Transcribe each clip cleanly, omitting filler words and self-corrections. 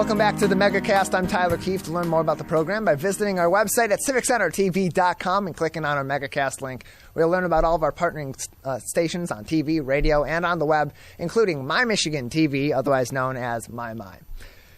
Welcome back to the Megacast. I'm Tyler Keefe. To learn more about the program by visiting our website at civiccentertv.com and clicking on our Megacast link. We'll learn about all of our partnering stations on TV, radio, and on the web, including My Michigan TV, otherwise known as My.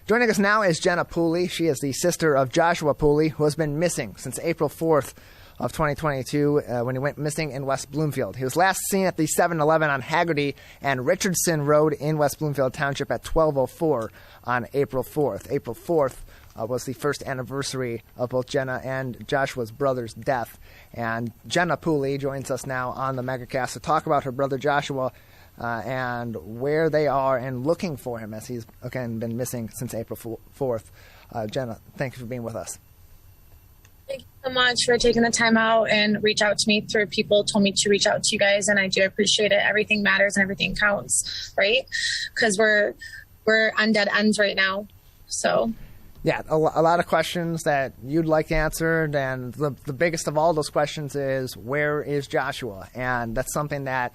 Joining us now is Jenna Pooley. She is the sister of Joshua Pooley, who has been missing since April 4th of 2022 when he went missing in West Bloomfield. He was last seen at the 7-Eleven on Haggerty and Richardson Road in West Bloomfield Township at 12:04 on April 4th. April 4th was the first anniversary of both Jenna and Joshua's brother's death. And Jenna Pooley joins us now on the Megacast to talk about her brother Joshua and where they are and looking for him, as he's, again, been missing since April 4th. Jenna, thank you for being with us. Thank you so much for taking the time out and reach out to me through people told me to reach out to you guys, and I do appreciate it. Everything matters and everything counts, right? Because we're on dead ends right now. So yeah, a lot of questions that you'd like answered, and the biggest of all those questions is, where is Joshua? And that's something that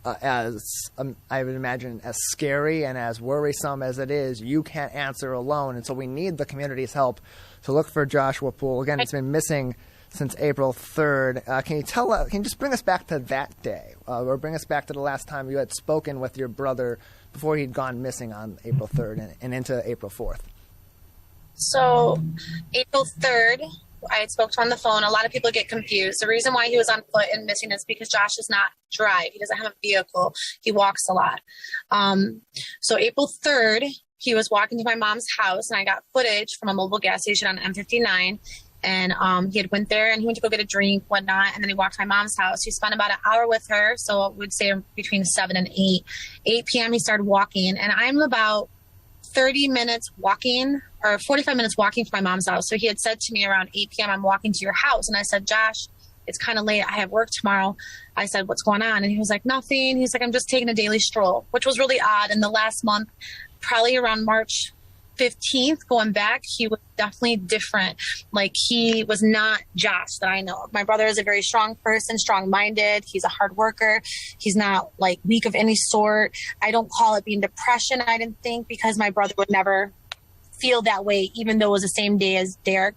as I would imagine, as scary and as worrisome as it is, you can't answer alone, and so we need the community's help to look for Joshua Poole. Again, he's been missing since April 3rd. Can you just bring us back to that day, or bring us back to the last time you had spoken with your brother before he'd gone missing on April 3rd and into April 4th? So April 3rd, I had spoke to him on the phone. A lot of people get confused. The reason why he was on foot and missing is because Josh does not drive. He doesn't have a vehicle. He walks a lot. So April 3rd, he was walking to my mom's house, and I got footage from a mobile gas station on M59. And he had went there, and he went to go get a drink, whatnot, and then he walked to my mom's house. He spent about an hour with her, so I would say between 7 and 8. 8 p.m. he started walking, and I'm about 30 minutes walking, or 45 minutes walking from my mom's house. So he had said to me around 8 p.m., I'm walking to your house. And I said, Josh, it's kind of late. I have work tomorrow. I said, what's going on? And he was like, nothing. He's like, I'm just taking a daily stroll, which was really odd. In the last month, probably around March 15th, going back, he was definitely different. Like, he was not Josh that I know. My brother is a very strong person, strong-minded. He's a hard worker. He's not like weak of any sort. I don't call it being depression, I didn't think, because my brother would never feel that way, even though it was the same day as Derek,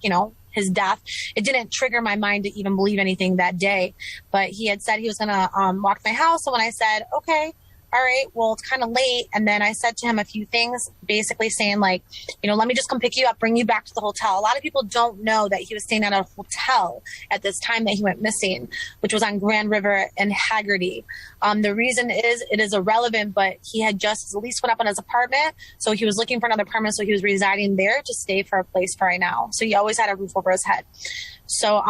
his death. It didn't trigger my mind to even believe anything that day. But he had said he was going to walk to my house. So when I said, okay, all right, well, it's kind of late. And then I said to him a few things, basically saying like, let me just come pick you up, bring you back to the hotel. A lot of people don't know that he was staying at a hotel at this time that he went missing, which was on Grand River and Haggerty. The reason is, it is irrelevant, but he had just, his lease went up on his apartment. So he was looking for another apartment. So he was residing there to stay for a place for right now. So he always had a roof over his head. So,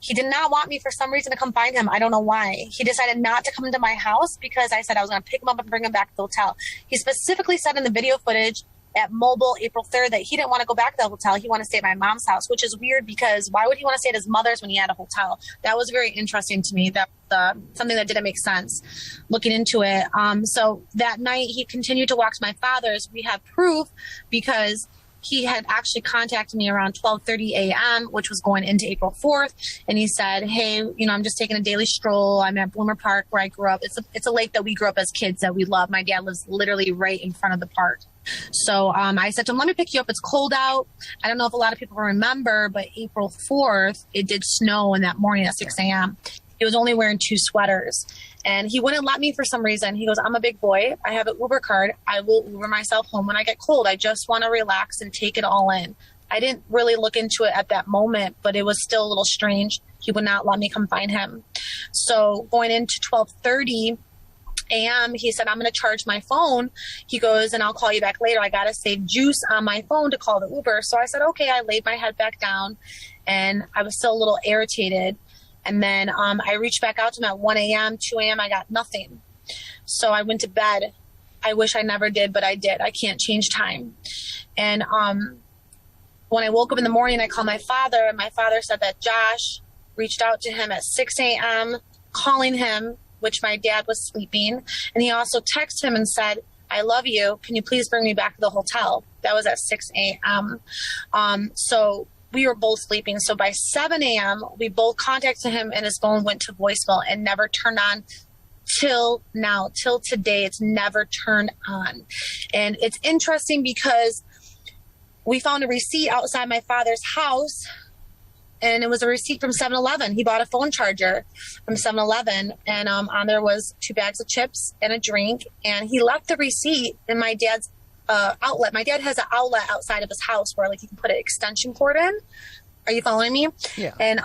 he did not want me for some reason to come find him. I don't know why. He decided not to come into my house because I said I was going to pick him up and bring him back to the hotel. He specifically said in the video footage at Mobile April 3rd that he didn't want to go back to the hotel. He wanted to stay at my mom's house, which is weird because why would he want to stay at his mother's when he had a hotel? That was very interesting to me. That something that didn't make sense looking into it. So that night he continued to walk to my father's. We have proof because he had actually contacted me around 12:30 a.m., which was going into April 4th. And he said, hey, I'm just taking a daily stroll. I'm at Bloomer Park where I grew up. It's a lake that we grew up as kids that we love. My dad lives literally right in front of the park. So I said to him, let me pick you up. It's cold out. I don't know if a lot of people remember, but April 4th, it did snow in that morning at 6 a.m. He was only wearing 2 sweaters. And he wouldn't let me for some reason. He goes, I'm a big boy. I have an Uber card. I will Uber myself home when I get cold. I just want to relax and take it all in. I didn't really look into it at that moment, but it was still a little strange. He would not let me come find him. So going into 12:30 a.m., he said, I'm going to charge my phone. He goes, and I'll call you back later. I got to save juice on my phone to call the Uber. So I said, okay. I laid my head back down, and I was still a little irritated. And then I reached back out to him at 1 a.m., 2 a.m. I got nothing. So I went to bed. I wish I never did, but I did. I can't change time. And when I woke up in the morning, I called my father. And my father said that Josh reached out to him at 6 a.m., calling him, which my dad was sleeping. And he also texted him and said, I love you. Can you please bring me back to the hotel? That was at 6 a.m. So we were both sleeping. So by 7 a.m., we both contacted him, and his phone went to voicemail and never turned on till now, till today. It's never turned on. And it's interesting because we found a receipt outside my father's house, and it was a receipt from 7-Eleven. He bought a phone charger from 7-Eleven, and on there was 2 bags of chips and a drink, and he left the receipt in my dad's outlet. My dad has an outlet outside of his house where like you can put an extension cord in. Are you following me? Yeah. And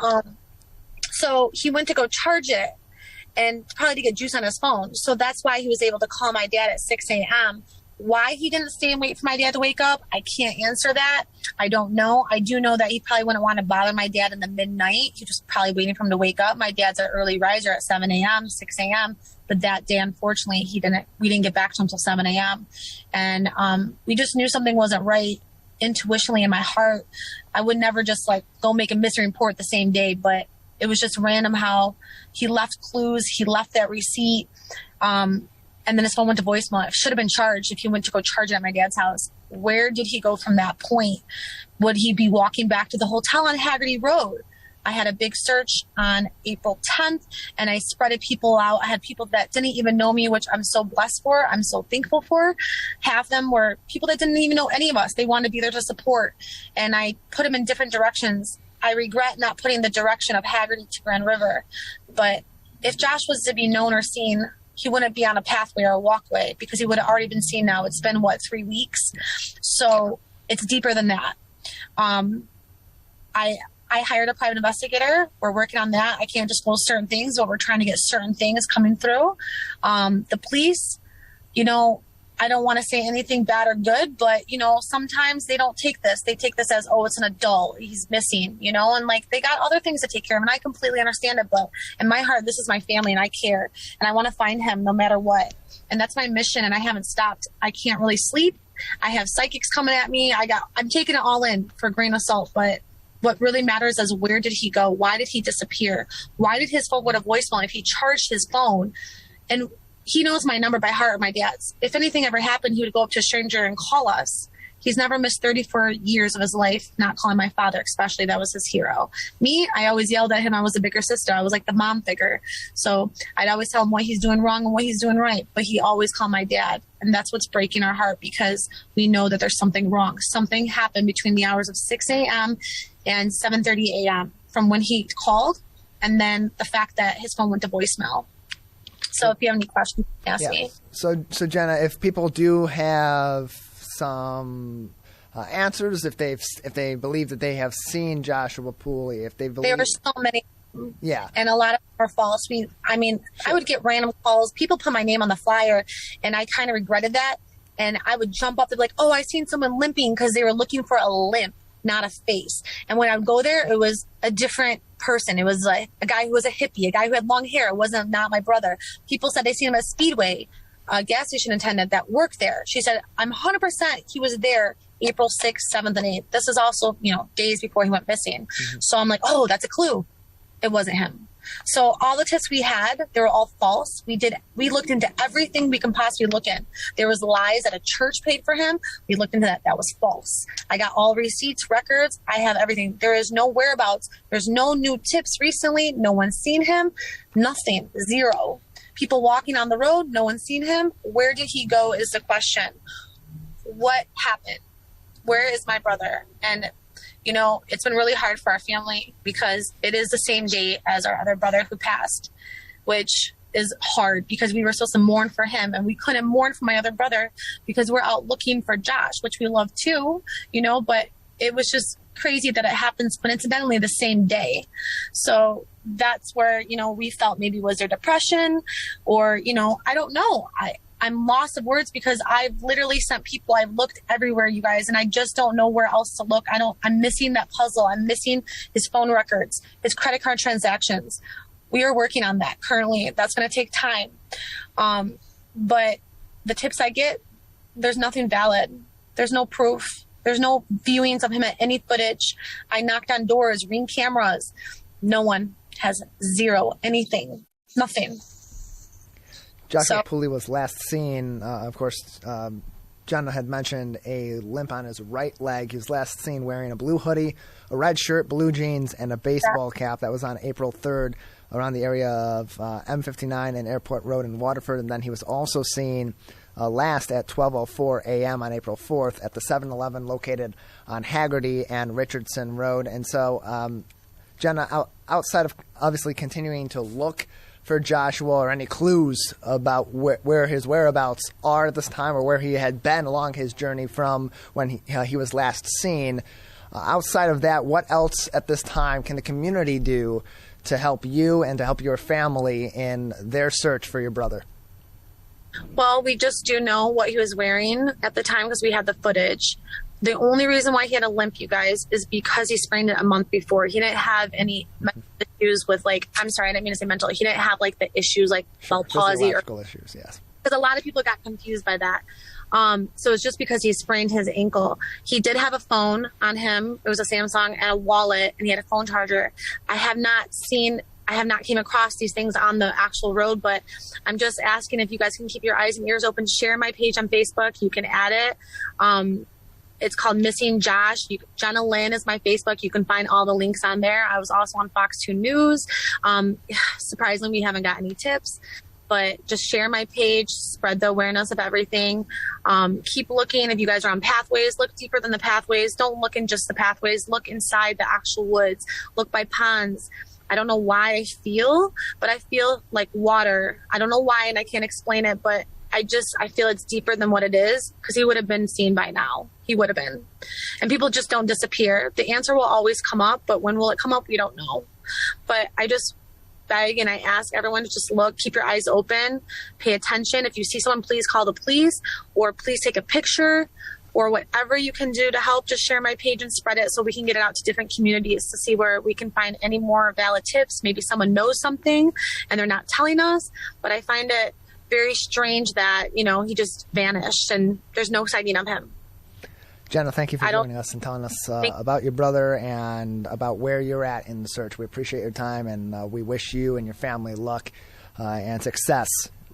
so he went to go charge it, and probably to get juice on his phone. So that's why he was able to call my dad at 6 a.m. Why he didn't stay and wait for my dad to wake up, I can't answer that. I don't know. I do know that he probably wouldn't want to bother my dad in the midnight. He was probably waiting for him to wake up. My dad's an early riser at 7 a.m., 6 a.m. But that day, unfortunately, we didn't get back to him until 7 a.m. And we just knew something wasn't right intuitionally in my heart. I would never just like go make a missing report the same day, but it was just random how he left clues. He left that receipt. And then his phone went to voicemail. It should have been charged if he went to go charge it at my dad's house. Where did he go from that point? Would he be walking back to the hotel on Haggerty Road? I had a big search on April 10th, and I spreaded people out. I had people that didn't even know me, which I'm so blessed for. I'm so thankful for. Half of them were people that didn't even know any of us. They wanted to be there to support, and I put them in different directions. I regret not putting the direction of Haggerty to Grand River, but if Josh was to be known or seen, he wouldn't be on a pathway or a walkway because he would have already been seen now. It's been, 3 weeks? So it's deeper than that. I hired a private investigator. We're working on that. I can't disclose certain things, but we're trying to get certain things coming through. The police, I don't want to say anything bad or good, but, sometimes they don't take this. They take this as, oh, it's an adult. He's missing, and like they got other things to take care of. And I completely understand it. But in my heart, this is my family and I care. And I want to find him no matter what. And that's my mission. And I haven't stopped. I can't really sleep. I have psychics coming at me. I'm taking it all in for a grain of salt. But what really matters is where did he go? Why did he disappear? Why did his phone go to voicemail? If he charged his phone, and he knows my number by heart, my dad's. If anything ever happened, he would go up to a stranger and call us. He's never missed 34 years of his life not calling my father, especially. That was his hero. Me, I always yelled at him. I was the bigger sister. I was like the mom figure. So I'd always tell him what he's doing wrong and what he's doing right. But he always called my dad. And that's what's breaking our heart because we know that there's something wrong. Something happened between the hours of 6 a.m. and 7:30 a.m. from when he called and then the fact that his phone went to voicemail. So if you have any questions, ask me. So Jenna, if people do have some answers, if they believe that they have seen Joshua Pooley, if they believe there are so many, and a lot of them are false. I would get random calls. People put my name on the flyer, and I kind of regretted that. And I would jump up and be like, "Oh, I seen someone limping," because they were looking for a limp, not a face. And when I would go there, it was a different person. It was like a guy who was a hippie, a guy who had long hair. It wasn't not my brother. People said they seen him at Speedway, a gas station attendant that worked there. She said, I'm 100% he was there April 6th, 7th, and 8th. This is also, days before he went missing. Mm-hmm. So I'm like, oh, that's a clue. It wasn't him. So all the tips we had, they were all false. We looked into everything we can possibly look in. There was lies that a church paid for him. We looked into that. That was false. I got all receipts, records. I have everything. There is no whereabouts. There's no new tips recently. No one's seen him. Nothing. Zero. People walking on the road. No one's seen him. Where did he go is the question. What happened? Where is my brother? And it's been really hard for our family because it is the same day as our other brother who passed, which is hard because we were supposed to mourn for him and we couldn't mourn for my other brother because we're out looking for Josh, which we love too, but it was just crazy that it happens coincidentally the same day. So that's where, we felt maybe was there depression or, I don't know. I'm lost of words because I've literally sent people. I've looked everywhere, you guys, and I just don't know where else to look. I'm missing that puzzle. I'm missing his phone records, his credit card transactions. We are working on that currently. That's going to take time. But the tips I get, there's nothing valid. There's no proof. There's no viewings of him at any footage. I knocked on doors, Ring cameras. No one has zero, anything, nothing. Joshua Pooley was last seen, of course, Jenna had mentioned a limp on his right leg. He was last seen wearing a blue hoodie, a red shirt, blue jeans, and a baseball cap. That was on April 3rd. around the area of M59 and Airport Road in Waterford. And then he was also seen last at 12:04 a.m. on April 4th at the 7-Eleven located on Haggerty and Richardson Road. And so, Jenna, outside of obviously continuing to look for Joshua or any clues about where his whereabouts are at this time or where he had been along his journey from when he was last seen, outside of that, what else at this time can the community do to help you and to help your family in their search for your brother? Well, we just do know what he was wearing at the time because we had the footage. The only reason why he had a limp, you guys, is because he sprained it a month before. He didn't have any mental issues with, like, I'm sorry, I didn't mean to say mental. He didn't have, like, the issues like Bell palsy or issues, yes. Because a lot of people got confused by that. So it's just because he sprained his ankle. He did have a phone on him. It was a Samsung and a wallet, and he had a phone charger. I have not came across these things on the actual road, but I'm just asking if you guys can keep your eyes and ears open. Share my page on Facebook. You can add it. It's called Missing Josh. Jenna Lynn is my Facebook. You can find all the links on there. I was also on Fox 2 News. Surprisingly, we haven't got any tips, but just share my page, spread the awareness of everything. Keep looking. If you guys are on pathways, look deeper than the pathways. Don't look in just the pathways. Look inside the actual woods. Look by ponds. I don't know why I feel, but I feel like water. I don't know why, and I can't explain it, but I feel it's deeper than what it is, because he would have been seen by now. He would have been. And people just don't disappear. The answer will always come up, but when will it come up? We don't know. But I just beg and I ask everyone to just look, keep your eyes open, pay attention. If you see someone, please call the police, or please take a picture, or whatever you can do to help. Just share my page and spread it so we can get it out to different communities to see where we can find any more valid tips. Maybe someone knows something and they're not telling us, but I find it very strange that, he just vanished and there's no sighting of him. Jenna, thank you for joining us and telling us about your brother and about where you're at in the search. We appreciate your time, and we wish you and your family luck and success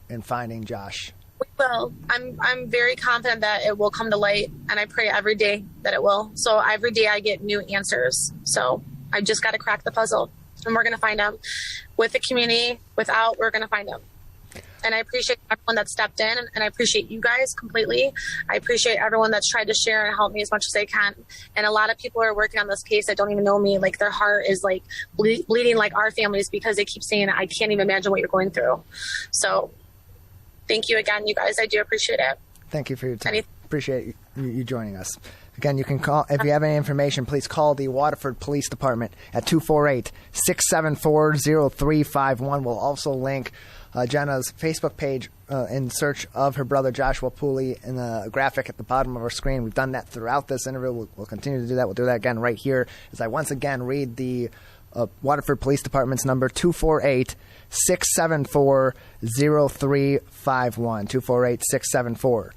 in finding Josh. We will. I'm very confident that it will come to light, and I pray every day that it will. So every day I get new answers. So I just got to crack the puzzle, and we're going to find him. With the community, without, we're going to find him. And I appreciate everyone that stepped in, and I appreciate you guys completely. I appreciate everyone that's tried to share and help me as much as they can. And a lot of people are working on this case that don't even know me. Like, their heart is like bleeding like our families, because they keep saying, I can't even imagine what you're going through. So thank you again, you guys. I do appreciate it. Thank you for your time. Appreciate you joining us. Again, you can call, if you have any information, please call the Waterford Police Department at 248-674-0351. We'll also link Jenna's Facebook page in search of her brother Joshua Pooley in the graphic at the bottom of our screen. We've done that throughout this interview. We'll continue to do that. We'll do that again right here as I once again read the Waterford Police Department's number, 248-674-0351. 248-674-0351.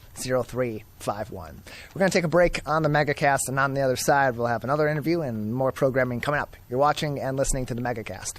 We're going to take a break on the Megacast, and on the other side, we'll have another interview and more programming coming up. You're watching and listening to the Megacast.